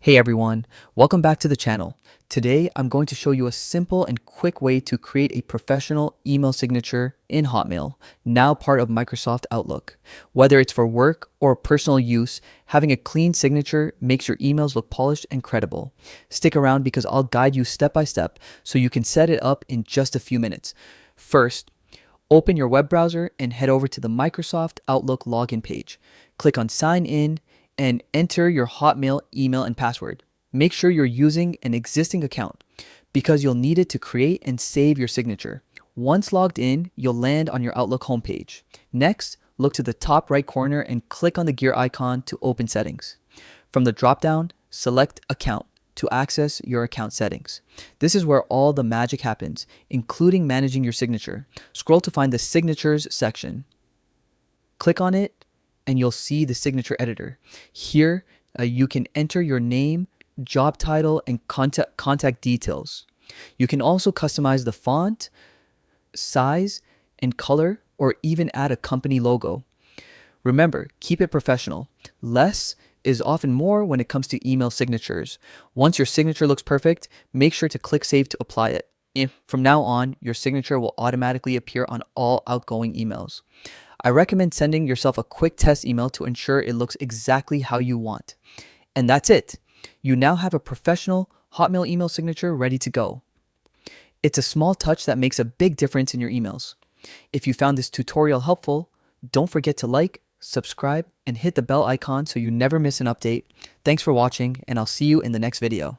Hey everyone, welcome back to the channel. Today I'm going to show you a simple and quick way to create a professional email signature in Hotmail, now part of Microsoft Outlook. Whether it's for work or personal use, having a clean signature makes your emails look polished and credible. Stick around because I'll guide you step by step so you can set it up in just a few minutes. First, open your web browser and head over to the Microsoft Outlook login page. Click on Sign In and enter your Hotmail email and password. Make sure you're using an existing account because you'll need it to create and save your signature. Once logged in, you'll land on your Outlook homepage. Next, look to the top right corner and click on the gear icon to open settings. From the dropdown, select Account to access your account settings. This is where all the magic happens, including managing your signature. Scroll to find the Signatures section. Click on it and you'll see the signature editor. Here, you can enter your name, job title, and contact details. You can also customize the font, size, and color, or even add a company logo. Remember, keep it professional. Less is often more when it comes to email signatures. Once your signature looks perfect, make sure to click Save to apply it. From now on, your signature will automatically appear on all outgoing emails. I recommend sending yourself a quick test email to ensure it looks exactly how you want. And that's it. You now have a professional Hotmail email signature ready to go. It's a small touch that makes a big difference in your emails. If you found this tutorial helpful, don't forget to like, subscribe, and hit the bell icon so you never miss an update. Thanks for watching, and I'll see you in the next video.